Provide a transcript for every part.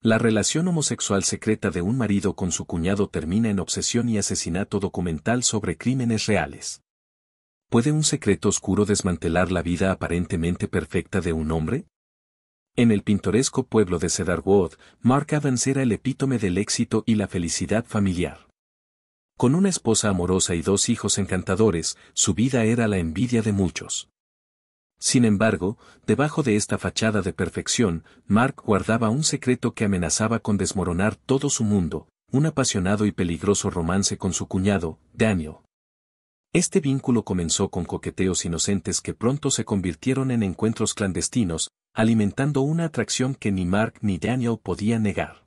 La relación homosexual secreta de un marido con su cuñado termina en obsesión y asesinato documental sobre crímenes reales. ¿Puede un secreto oscuro desmantelar la vida aparentemente perfecta de un hombre? En el pintoresco pueblo de Cedarwood, Mark Evans era el epítome del éxito y la felicidad familiar. Con una esposa amorosa y 2 hijos encantadores, su vida era la envidia de muchos. Sin embargo, debajo de esta fachada de perfección, Mark guardaba un secreto que amenazaba con desmoronar todo su mundo, un apasionado y peligroso romance con su cuñado, Daniel. Este vínculo comenzó con coqueteos inocentes que pronto se convirtieron en encuentros clandestinos, alimentando una atracción que ni Mark ni Daniel podían negar.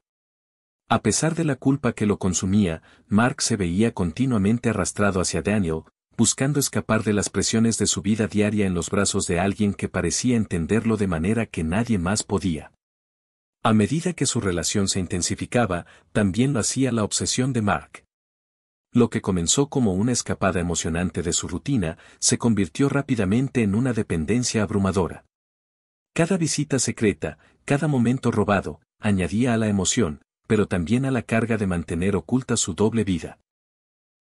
A pesar de la culpa que lo consumía, Mark se veía continuamente arrastrado hacia Daniel, buscando escapar de las presiones de su vida diaria en los brazos de alguien que parecía entenderlo de manera que nadie más podía. A medida que su relación se intensificaba, también lo hacía la obsesión de Mark. Lo que comenzó como una escapada emocionante de su rutina, se convirtió rápidamente en una dependencia abrumadora. Cada visita secreta, cada momento robado, añadía a la emoción, pero también a la carga de mantener oculta su doble vida.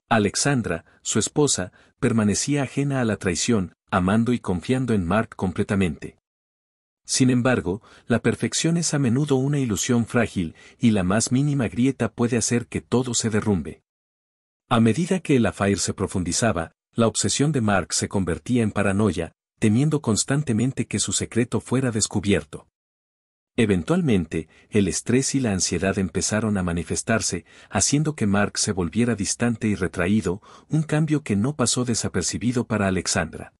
Alexandra, su esposa, permanecía ajena a la traición, amando y confiando en Mark completamente. Sin embargo, la perfección es a menudo una ilusión frágil, y la más mínima grieta puede hacer que todo se derrumbe. A medida que el affair se profundizaba, la obsesión de Mark se convertía en paranoia, temiendo constantemente que su secreto fuera descubierto. Eventualmente, el estrés y la ansiedad empezaron a manifestarse, haciendo que Mark se volviera distante y retraído, un cambio que no pasó desapercibido para Alexandra.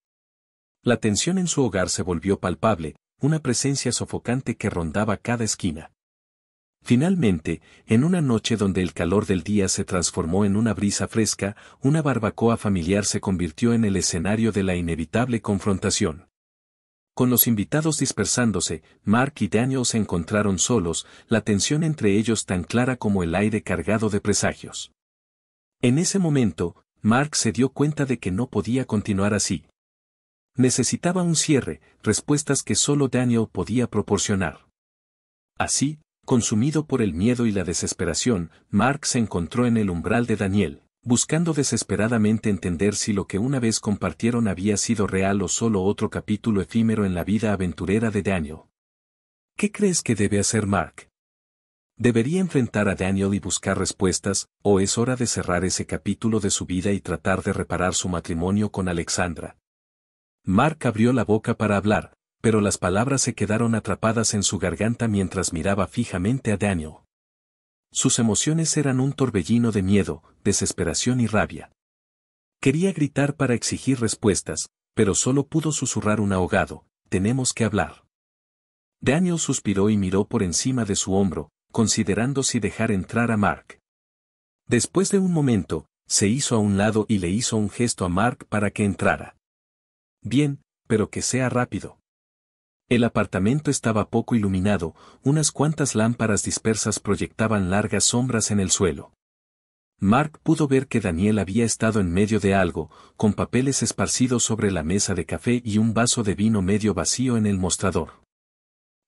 La tensión en su hogar se volvió palpable, una presencia sofocante que rondaba cada esquina. Finalmente, en una noche donde el calor del día se transformó en una brisa fresca, una barbacoa familiar se convirtió en el escenario de la inevitable confrontación. Con los invitados dispersándose, Mark y Daniel se encontraron solos, la tensión entre ellos tan clara como el aire cargado de presagios. En ese momento, Mark se dio cuenta de que no podía continuar así. Necesitaba un cierre, respuestas que solo Daniel podía proporcionar. Así, consumido por el miedo y la desesperación, Mark se encontró en el umbral de Daniel, buscando desesperadamente entender si lo que una vez compartieron había sido real o solo otro capítulo efímero en la vida aventurera de Daniel. ¿Qué crees que debe hacer Mark? ¿Debería enfrentar a Daniel y buscar respuestas, o es hora de cerrar ese capítulo de su vida y tratar de reparar su matrimonio con Alexandra? Mark abrió la boca para hablar, pero las palabras se quedaron atrapadas en su garganta mientras miraba fijamente a Daniel. Sus emociones eran un torbellino de miedo, desesperación y rabia. Quería gritar para exigir respuestas, pero solo pudo susurrar un ahogado: «Tenemos que hablar». Daniel suspiró y miró por encima de su hombro, considerando si dejar entrar a Mark. Después de un momento, se hizo a un lado y le hizo un gesto a Mark para que entrara. «Bien, pero que sea rápido». El apartamento estaba poco iluminado, unas cuantas lámparas dispersas proyectaban largas sombras en el suelo. Mark pudo ver que Daniel había estado en medio de algo, con papeles esparcidos sobre la mesa de café y un vaso de vino medio vacío en el mostrador.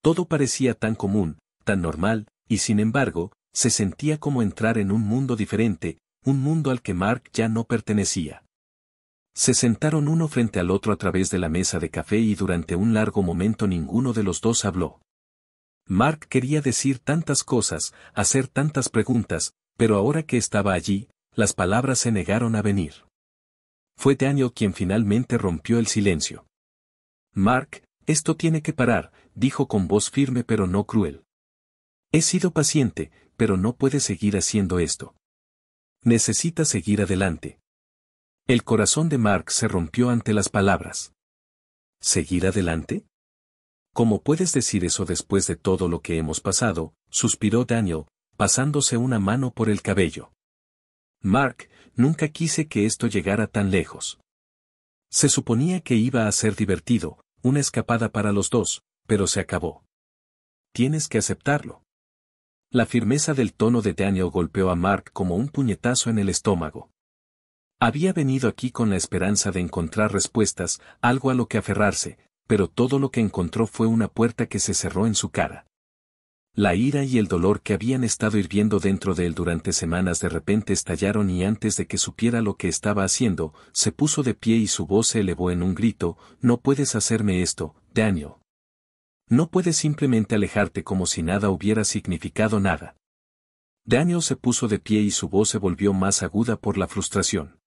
Todo parecía tan común, tan normal, y sin embargo, se sentía como entrar en un mundo diferente, un mundo al que Mark ya no pertenecía. Se sentaron uno frente al otro a través de la mesa de café y durante un largo momento ninguno de los dos habló. Mark quería decir tantas cosas, hacer tantas preguntas, pero ahora que estaba allí, las palabras se negaron a venir. Fue Daniel quien finalmente rompió el silencio. «Mark, esto tiene que parar», dijo con voz firme pero no cruel. «He sido paciente, pero no puede seguir haciendo esto. Necesita seguir adelante». El corazón de Mark se rompió ante las palabras. ¿Seguir adelante? ¿Cómo puedes decir eso después de todo lo que hemos pasado?, suspiró Daniel, pasándose una mano por el cabello. Mark, nunca quise que esto llegara tan lejos. Se suponía que iba a ser divertido, una escapada para los dos, pero se acabó. Tienes que aceptarlo. La firmeza del tono de Daniel golpeó a Mark como un puñetazo en el estómago. Había venido aquí con la esperanza de encontrar respuestas, algo a lo que aferrarse, pero todo lo que encontró fue una puerta que se cerró en su cara. La ira y el dolor que habían estado hirviendo dentro de él durante semanas de repente estallaron y antes de que supiera lo que estaba haciendo, se puso de pie y su voz se elevó en un grito: «No puedes hacerme esto, Daniel. No puedes simplemente alejarte como si nada hubiera significado nada». Daniel se puso de pie y su voz se volvió más aguda por la frustración.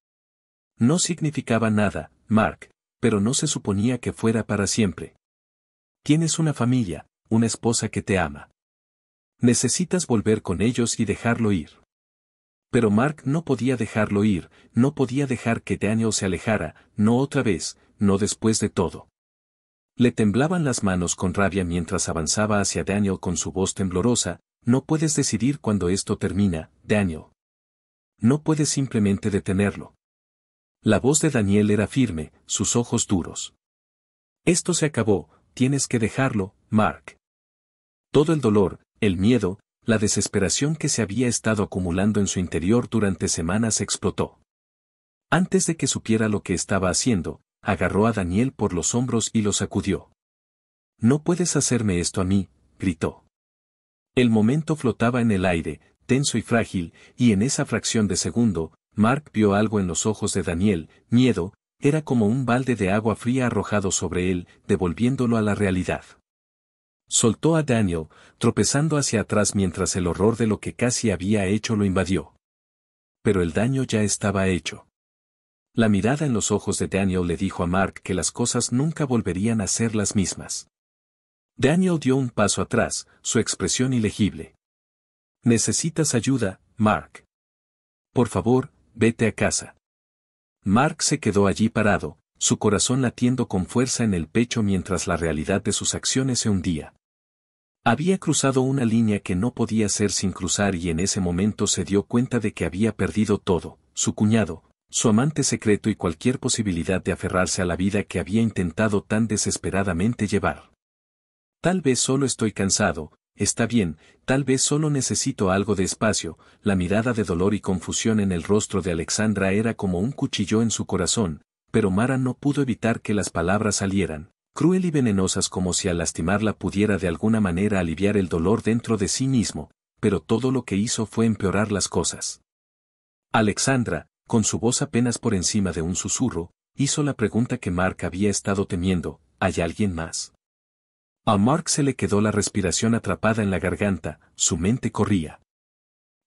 No significaba nada, Mark, pero no se suponía que fuera para siempre. Tienes una familia, una esposa que te ama. Necesitas volver con ellos y dejarlo ir. Pero Mark no podía dejarlo ir, no podía dejar que Daniel se alejara, no otra vez, no después de todo. Le temblaban las manos con rabia mientras avanzaba hacia Daniel con su voz temblorosa: «No puedes decidir cuándo esto termina, Daniel. No puedes simplemente detenerlo». La voz de Daniel era firme, sus ojos duros. «Esto se acabó, tienes que dejarlo, Mark». Todo el dolor, el miedo, la desesperación que se había estado acumulando en su interior durante semanas explotó. Antes de que supiera lo que estaba haciendo, agarró a Daniel por los hombros y lo sacudió. «No puedes hacerme esto a mí», gritó. El momento flotaba en el aire, tenso y frágil, y en esa fracción de segundo, Mark vio algo en los ojos de Daniel: miedo. Era como un balde de agua fría arrojado sobre él, devolviéndolo a la realidad. Soltó a Daniel, tropezando hacia atrás mientras el horror de lo que casi había hecho lo invadió. Pero el daño ya estaba hecho. La mirada en los ojos de Daniel le dijo a Mark que las cosas nunca volverían a ser las mismas. Daniel dio un paso atrás, su expresión ilegible. «Necesitas ayuda, Mark. Por favor, vete a casa». Mark se quedó allí parado, su corazón latiendo con fuerza en el pecho mientras la realidad de sus acciones se hundía. Había cruzado una línea que no podía ser sin cruzar y en ese momento se dio cuenta de que había perdido todo: su cuñado, su amante secreto y cualquier posibilidad de aferrarse a la vida que había intentado tan desesperadamente llevar. «Tal vez solo estoy cansado, está bien, tal vez solo necesito algo de espacio». La mirada de dolor y confusión en el rostro de Alexandra era como un cuchillo en su corazón, pero Mara no pudo evitar que las palabras salieran, cruel y venenosas, como si al lastimarla pudiera de alguna manera aliviar el dolor dentro de sí mismo, pero todo lo que hizo fue empeorar las cosas. Alexandra, con su voz apenas por encima de un susurro, hizo la pregunta que Mark había estado temiendo: ¿hay alguien más? A Mark se le quedó la respiración atrapada en la garganta, su mente corría.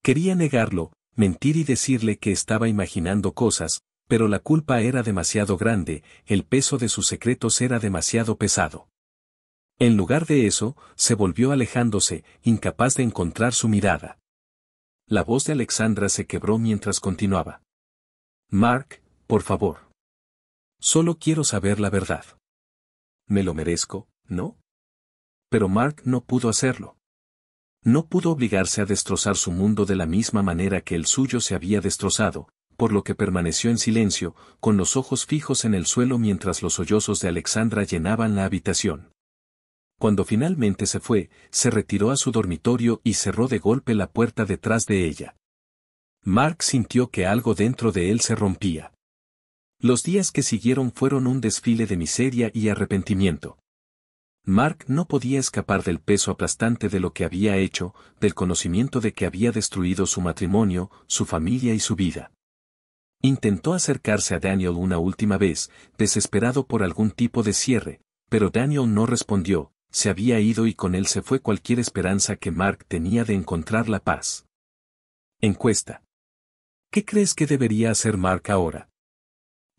Quería negarlo, mentir y decirle que estaba imaginando cosas, pero la culpa era demasiado grande, el peso de sus secretos era demasiado pesado. En lugar de eso, se volvió alejándose, incapaz de encontrar su mirada. La voz de Alexandra se quebró mientras continuaba: «Mark, por favor. Solo quiero saber la verdad. Me lo merezco, ¿no?» Pero Mark no pudo hacerlo. No pudo obligarse a destrozar su mundo de la misma manera que el suyo se había destrozado, por lo que permaneció en silencio, con los ojos fijos en el suelo mientras los sollozos de Alexandra llenaban la habitación. Cuando finalmente se fue, se retiró a su dormitorio y cerró de golpe la puerta detrás de ella. Mark sintió que algo dentro de él se rompía. Los días que siguieron fueron un desfile de miseria y arrepentimiento. Mark no podía escapar del peso aplastante de lo que había hecho, del conocimiento de que había destruido su matrimonio, su familia y su vida. Intentó acercarse a Daniel una última vez, desesperado por algún tipo de cierre, pero Daniel no respondió, se había ido y con él se fue cualquier esperanza que Mark tenía de encontrar la paz. Encuesta. ¿Qué crees que debería hacer Mark ahora?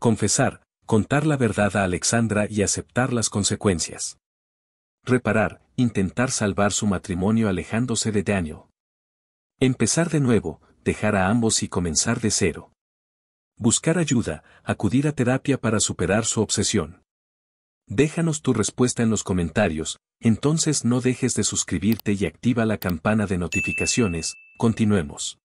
Confesar, contar la verdad a Alexandra y aceptar las consecuencias. Reparar, intentar salvar su matrimonio alejándose de Daniel. Empezar de nuevo, dejar a ambos y comenzar de cero. Buscar ayuda, acudir a terapia para superar su obsesión. Déjanos tu respuesta en los comentarios, entonces no dejes de suscribirte y activa la campana de notificaciones. Continuemos.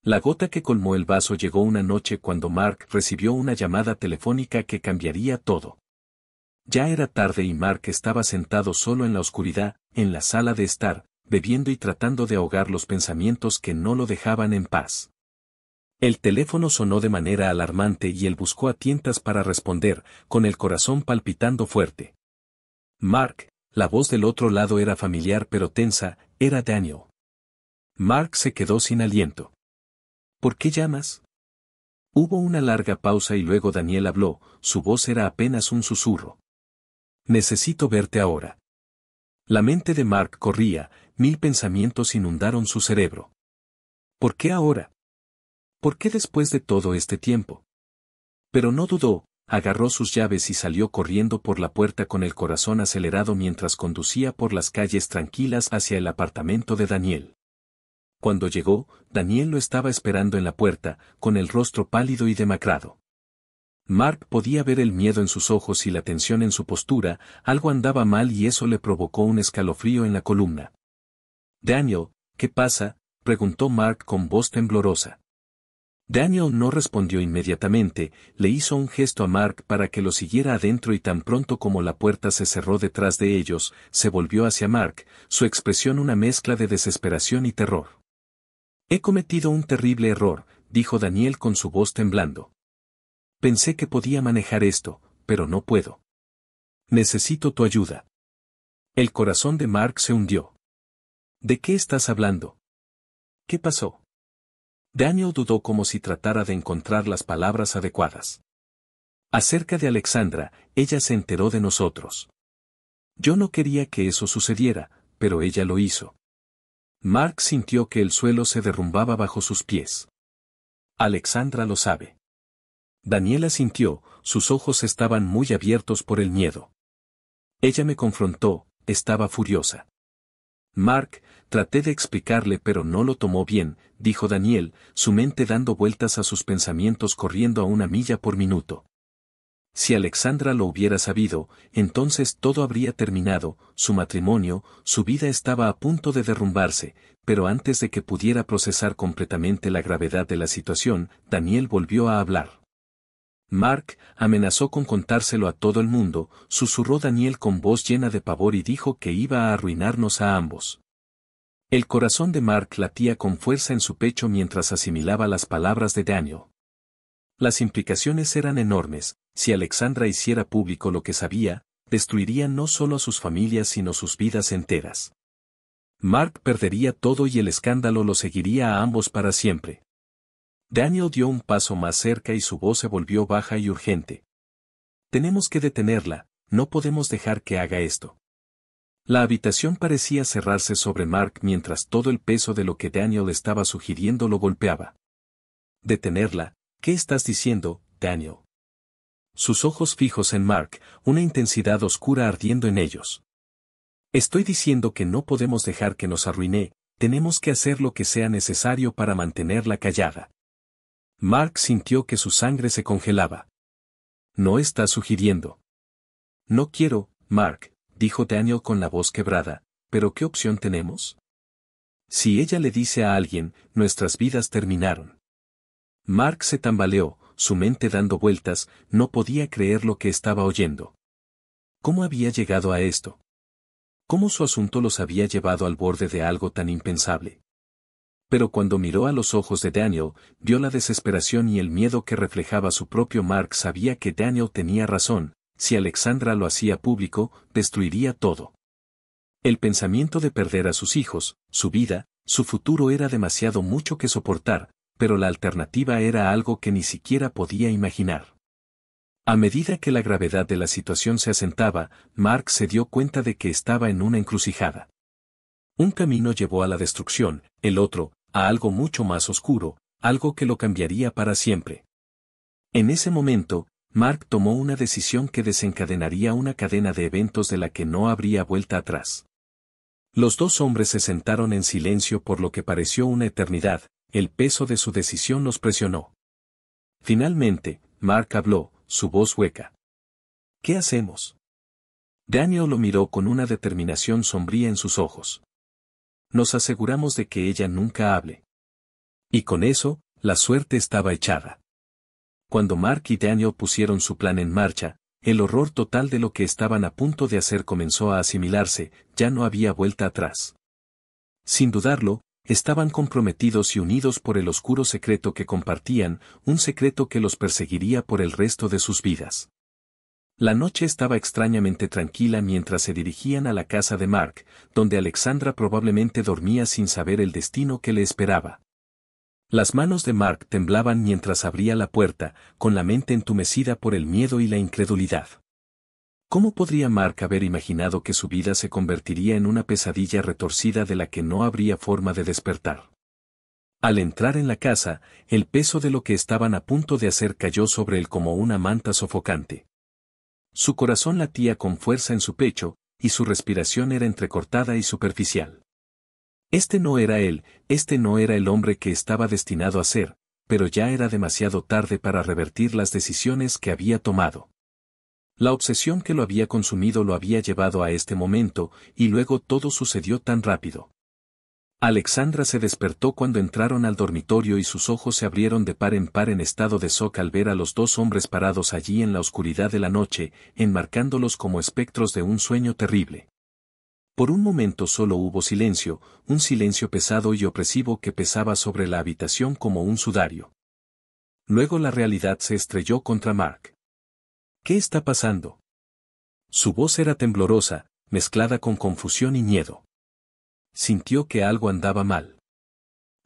La gota que colmó el vaso llegó una noche cuando Mark recibió una llamada telefónica que cambiaría todo. Ya era tarde y Mark estaba sentado solo en la oscuridad, en la sala de estar, bebiendo y tratando de ahogar los pensamientos que no lo dejaban en paz. El teléfono sonó de manera alarmante y él buscó a tientas para responder, con el corazón palpitando fuerte. «Mark», La voz del otro lado era familiar pero tensa, era Daniel. Mark se quedó sin aliento. ¿Por qué llamas? Hubo una larga pausa y luego Daniel habló, su voz era apenas un susurro. Necesito verte ahora. La mente de Mark corría, 1000 pensamientos inundaron su cerebro. ¿Por qué ahora? ¿Por qué después de todo este tiempo? Pero no dudó, agarró sus llaves y salió corriendo por la puerta con el corazón acelerado mientras conducía por las calles tranquilas hacia el apartamento de Daniel. Cuando llegó, Daniel lo estaba esperando en la puerta, con el rostro pálido y demacrado. Mark podía ver el miedo en sus ojos y la tensión en su postura, algo andaba mal y eso le provocó un escalofrío en la columna. «Daniel, ¿qué pasa?», preguntó Mark con voz temblorosa. Daniel no respondió inmediatamente, le hizo un gesto a Mark para que lo siguiera adentro y tan pronto como la puerta se cerró detrás de ellos, se volvió hacia Mark, su expresión una mezcla de desesperación y terror. «He cometido un terrible error», dijo Daniel con su voz temblando. «Pensé que podía manejar esto, pero no puedo. Necesito tu ayuda». El corazón de Mark se hundió. «¿De qué estás hablando? ¿Qué pasó?». Daniel dudó como si tratara de encontrar las palabras adecuadas. «Acerca de Alexandra, ella se enteró de nosotros. Yo no quería que eso sucediera, pero ella lo hizo». Mark sintió que el suelo se derrumbaba bajo sus pies. «Alexandra lo sabe». Daniela sintió, sus ojos estaban muy abiertos por el miedo. «Ella me confrontó, estaba furiosa». «Mark, traté de explicarle pero no lo tomó bien», dijo Daniel, su mente dando vueltas a sus pensamientos corriendo a 1 milla por minuto. Si Alexandra lo hubiera sabido, entonces todo habría terminado, su matrimonio, su vida estaba a punto de derrumbarse, pero antes de que pudiera procesar completamente la gravedad de la situación, Daniel volvió a hablar. «Mark amenazó con contárselo a todo el mundo», susurró Daniel con voz llena de pavor y dijo que iba a arruinarnos a ambos. El corazón de Mark latía con fuerza en su pecho mientras asimilaba las palabras de Daniel. Las implicaciones eran enormes, si Alexandra hiciera público lo que sabía, destruiría no solo a sus familias sino sus vidas enteras. Mark perdería todo y el escándalo lo seguiría a ambos para siempre. Daniel dio un paso más cerca y su voz se volvió baja y urgente. «Tenemos que detenerla, no podemos dejar que haga esto». La habitación parecía cerrarse sobre Mark mientras todo el peso de lo que Daniel estaba sugiriendo lo golpeaba. «¿Detenerla? ¿Qué estás diciendo, Daniel?». Sus ojos fijos en Mark, una intensidad oscura ardiendo en ellos. «Estoy diciendo que no podemos dejar que nos arruine, tenemos que hacer lo que sea necesario para mantenerla callada». Mark sintió que su sangre se congelaba. «¿No estás sugiriendo?». «No quiero, Mark», dijo Daniel con la voz quebrada, «¿pero qué opción tenemos? Si ella le dice a alguien, nuestras vidas terminaron». Mark se tambaleó, su mente dando vueltas, no podía creer lo que estaba oyendo. ¿Cómo había llegado a esto? ¿Cómo su asunto los había llevado al borde de algo tan impensable? Pero cuando miró a los ojos de Daniel, vio la desesperación y el miedo que reflejaba su propio Mark. Sabía que Daniel tenía razón, si Alexandra lo hacía público, destruiría todo. El pensamiento de perder a sus hijos, su vida, su futuro era demasiado mucho que soportar, pero la alternativa era algo que ni siquiera podía imaginar. A medida que la gravedad de la situación se asentaba, Mark se dio cuenta de que estaba en una encrucijada. Un camino llevó a la destrucción, el otro, a algo mucho más oscuro, algo que lo cambiaría para siempre. En ese momento, Mark tomó una decisión que desencadenaría una cadena de eventos de la que no habría vuelta atrás. Los dos hombres se sentaron en silencio por lo que pareció una eternidad, el peso de su decisión los presionó. Finalmente, Mark habló, su voz hueca. «¿Qué hacemos?». Daniel lo miró con una determinación sombría en sus ojos. «Nos aseguramos de que ella nunca hable». Y con eso, la suerte estaba echada. Cuando Mark y Daniel pusieron su plan en marcha, el horror total de lo que estaban a punto de hacer comenzó a asimilarse, ya no había vuelta atrás. Sin dudarlo, estaban comprometidos y unidos por el oscuro secreto que compartían, un secreto que los perseguiría por el resto de sus vidas. La noche estaba extrañamente tranquila mientras se dirigían a la casa de Mark, donde Alexandra probablemente dormía sin saber el destino que le esperaba. Las manos de Mark temblaban mientras abría la puerta, con la mente entumecida por el miedo y la incredulidad. ¿Cómo podría Mark haber imaginado que su vida se convertiría en una pesadilla retorcida de la que no habría forma de despertar? Al entrar en la casa, el peso de lo que estaban a punto de hacer cayó sobre él como una manta sofocante. Su corazón latía con fuerza en su pecho, y su respiración era entrecortada y superficial. Este no era él, este no era el hombre que estaba destinado a ser, pero ya era demasiado tarde para revertir las decisiones que había tomado. La obsesión que lo había consumido lo había llevado a este momento, y luego todo sucedió tan rápido. Alexandra se despertó cuando entraron al dormitorio y sus ojos se abrieron de par en estado de shock al ver a los dos hombres parados allí en la oscuridad de la noche, enmarcándolos como espectros de un sueño terrible. Por un momento solo hubo silencio, un silencio pesado y opresivo que pesaba sobre la habitación como un sudario. Luego la realidad se estrelló contra Mark. ¿Qué está pasando? Su voz era temblorosa, mezclada con confusión y miedo. Sintió que algo andaba mal.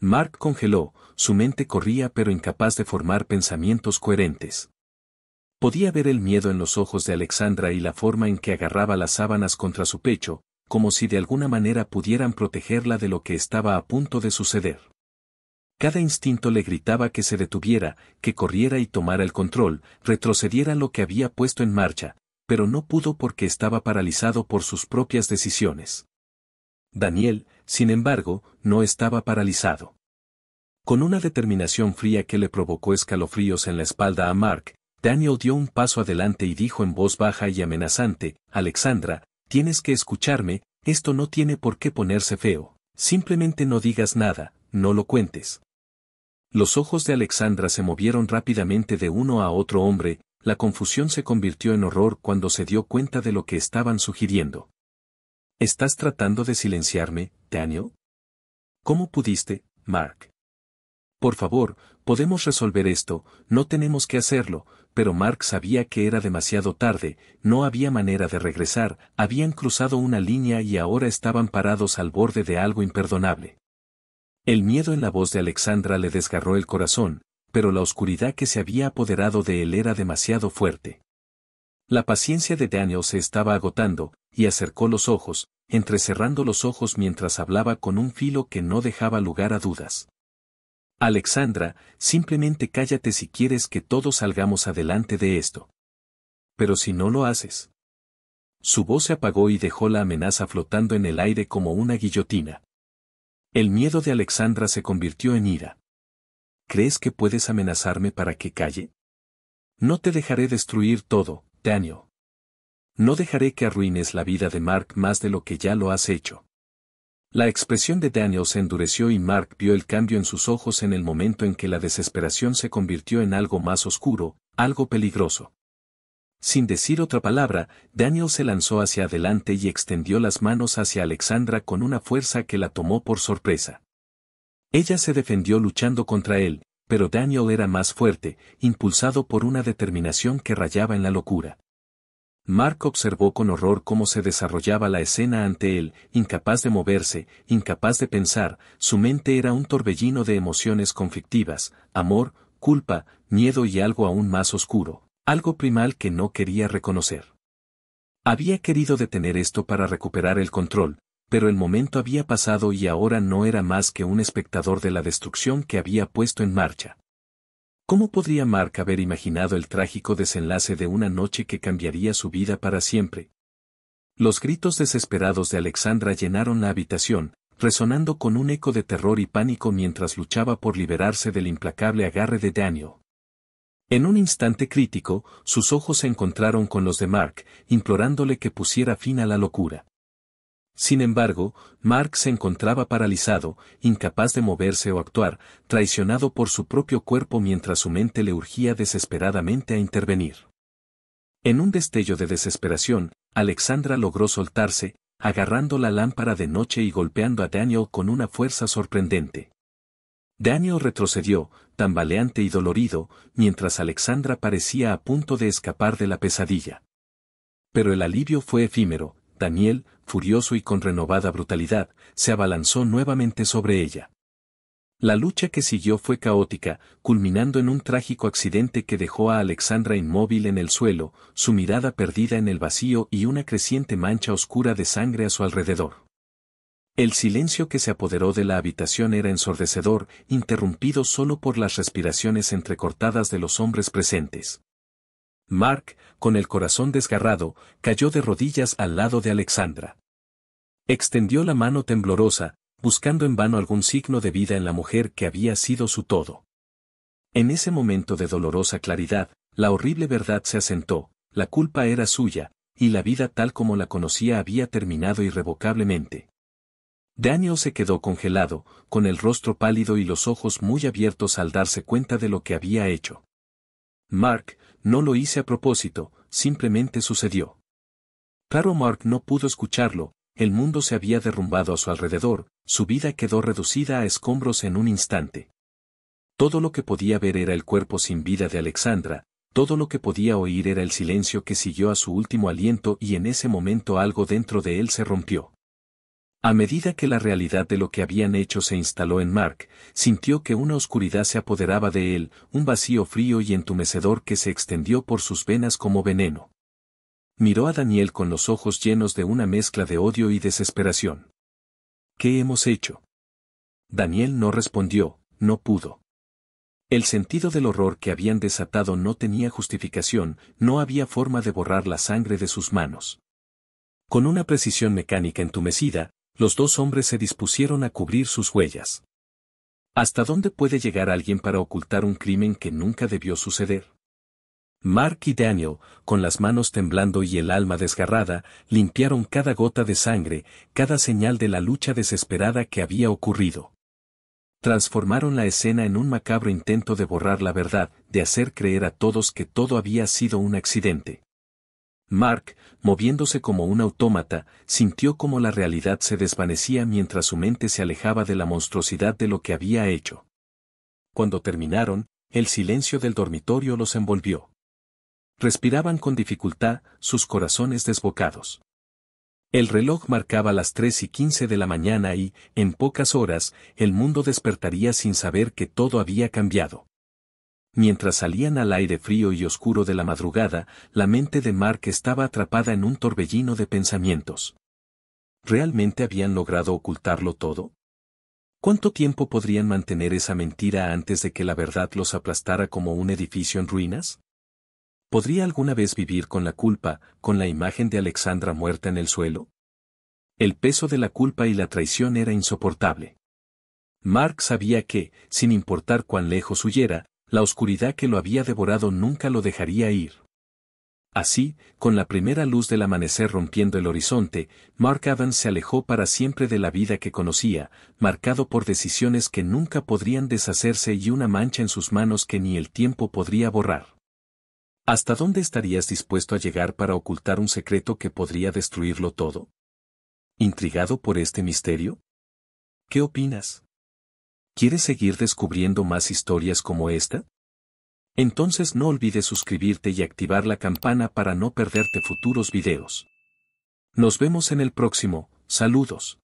Mark congeló, su mente corría pero incapaz de formar pensamientos coherentes. Podía ver el miedo en los ojos de Alexandra y la forma en que agarraba las sábanas contra su pecho, como si de alguna manera pudieran protegerla de lo que estaba a punto de suceder. Cada instinto le gritaba que se detuviera, que corriera y tomara el control, retrocediera lo que había puesto en marcha, pero no pudo porque estaba paralizado por sus propias decisiones. Daniel, sin embargo, no estaba paralizado. Con una determinación fría que le provocó escalofríos en la espalda a Mark, Daniel dio un paso adelante y dijo en voz baja y amenazante, «Alexandra, tienes que escucharme, esto no tiene por qué ponerse feo, simplemente no digas nada, no lo cuentes». Los ojos de Alexandra se movieron rápidamente de uno a otro hombre, la confusión se convirtió en horror cuando se dio cuenta de lo que estaban sugiriendo. ¿Estás tratando de silenciarme, Daniel? ¿Cómo pudiste, Mark? Por favor, podemos resolver esto, no tenemos que hacerlo, pero Mark sabía que era demasiado tarde, no había manera de regresar, habían cruzado una línea y ahora estaban parados al borde de algo imperdonable. El miedo en la voz de Alexandra le desgarró el corazón, pero la oscuridad que se había apoderado de él era demasiado fuerte. La paciencia de Daniel se estaba agotando, y acercó los ojos, entrecerrando los ojos mientras hablaba con un filo que no dejaba lugar a dudas. Alexandra, simplemente cállate si quieres que todos salgamos adelante de esto. Pero si no lo haces. Su voz se apagó y dejó la amenaza flotando en el aire como una guillotina. El miedo de Alexandra se convirtió en ira. ¿Crees que puedes amenazarme para que calle? No te dejaré destruir todo, Daniel. No dejaré que arruines la vida de Mark más de lo que ya lo has hecho. La expresión de Daniel se endureció y Mark vio el cambio en sus ojos en el momento en que la desesperación se convirtió en algo más oscuro, algo peligroso. Sin decir otra palabra, Daniel se lanzó hacia adelante y extendió las manos hacia Alexandra con una fuerza que la tomó por sorpresa. Ella se defendió luchando contra él, pero Daniel era más fuerte, impulsado por una determinación que rayaba en la locura. Mark observó con horror cómo se desarrollaba la escena ante él, incapaz de moverse, incapaz de pensar, su mente era un torbellino de emociones conflictivas, amor, culpa, miedo y algo aún más oscuro, algo primal que no quería reconocer. Había querido detener esto para recuperar el control, pero el momento había pasado y ahora no era más que un espectador de la destrucción que había puesto en marcha. ¿Cómo podría Mark haber imaginado el trágico desenlace de una noche que cambiaría su vida para siempre? Los gritos desesperados de Alexandra llenaron la habitación, resonando con un eco de terror y pánico mientras luchaba por liberarse del implacable agarre de Daniel. En un instante crítico, sus ojos se encontraron con los de Mark, implorándole que pusiera fin a la locura. Sin embargo, Mark se encontraba paralizado, incapaz de moverse o actuar, traicionado por su propio cuerpo mientras su mente le urgía desesperadamente a intervenir. En un destello de desesperación, Alexandra logró soltarse, agarrando la lámpara de noche y golpeando a Daniel con una fuerza sorprendente. Daniel retrocedió, tambaleante y dolorido, mientras Alexandra parecía a punto de escapar de la pesadilla. Pero el alivio fue efímero. Daniel, furioso y con renovada brutalidad, se abalanzó nuevamente sobre ella. La lucha que siguió fue caótica, culminando en un trágico accidente que dejó a Alexandra inmóvil en el suelo, su mirada perdida en el vacío y una creciente mancha oscura de sangre a su alrededor. El silencio que se apoderó de la habitación era ensordecedor, interrumpido solo por las respiraciones entrecortadas de los hombres presentes. Mark, con el corazón desgarrado, cayó de rodillas al lado de Alexandra. Extendió la mano temblorosa, buscando en vano algún signo de vida en la mujer que había sido su todo. En ese momento de dolorosa claridad, la horrible verdad se asentó, la culpa era suya, y la vida tal como la conocía había terminado irrevocablemente. Daniel se quedó congelado, con el rostro pálido y los ojos muy abiertos al darse cuenta de lo que había hecho. Mark, no lo hice a propósito, simplemente sucedió. Claro, Mark no pudo escucharlo, el mundo se había derrumbado a su alrededor, su vida quedó reducida a escombros en un instante. Todo lo que podía ver era el cuerpo sin vida de Alexandra, todo lo que podía oír era el silencio que siguió a su último aliento y en ese momento algo dentro de él se rompió. A medida que la realidad de lo que habían hecho se instaló en Mark, sintió que una oscuridad se apoderaba de él, un vacío frío y entumecedor que se extendió por sus venas como veneno. Miró a Daniel con los ojos llenos de una mezcla de odio y desesperación. ¿Qué hemos hecho? Daniel no respondió, no pudo. El sentido del horror que habían desatado no tenía justificación, no había forma de borrar la sangre de sus manos. Con una precisión mecánica entumecida, los dos hombres se dispusieron a cubrir sus huellas. ¿Hasta dónde puede llegar alguien para ocultar un crimen que nunca debió suceder? Mark y Daniel, con las manos temblando y el alma desgarrada, limpiaron cada gota de sangre, cada señal de la lucha desesperada que había ocurrido. Transformaron la escena en un macabro intento de borrar la verdad, de hacer creer a todos que todo había sido un accidente. Mark, moviéndose como un autómata, sintió como la realidad se desvanecía mientras su mente se alejaba de la monstruosidad de lo que había hecho. Cuando terminaron, el silencio del dormitorio los envolvió. Respiraban con dificultad, sus corazones desbocados. El reloj marcaba las 3:15 de la mañana y, en pocas horas, el mundo despertaría sin saber que todo había cambiado. Mientras salían al aire frío y oscuro de la madrugada, la mente de Mark estaba atrapada en un torbellino de pensamientos. ¿Realmente habían logrado ocultarlo todo? ¿Cuánto tiempo podrían mantener esa mentira antes de que la verdad los aplastara como un edificio en ruinas? ¿Podría alguna vez vivir con la culpa, con la imagen de Alexandra muerta en el suelo? El peso de la culpa y la traición era insoportable. Mark sabía que, sin importar cuán lejos huyera, la oscuridad que lo había devorado nunca lo dejaría ir. Así, con la primera luz del amanecer rompiendo el horizonte, Mark Evans se alejó para siempre de la vida que conocía, marcado por decisiones que nunca podrían deshacerse y una mancha en sus manos que ni el tiempo podría borrar. ¿Hasta dónde estarías dispuesto a llegar para ocultar un secreto que podría destruirlo todo? ¿Intrigado por este misterio? ¿Qué opinas? ¿Quieres seguir descubriendo más historias como esta? Entonces no olvides suscribirte y activar la campana para no perderte futuros videos. Nos vemos en el próximo, saludos.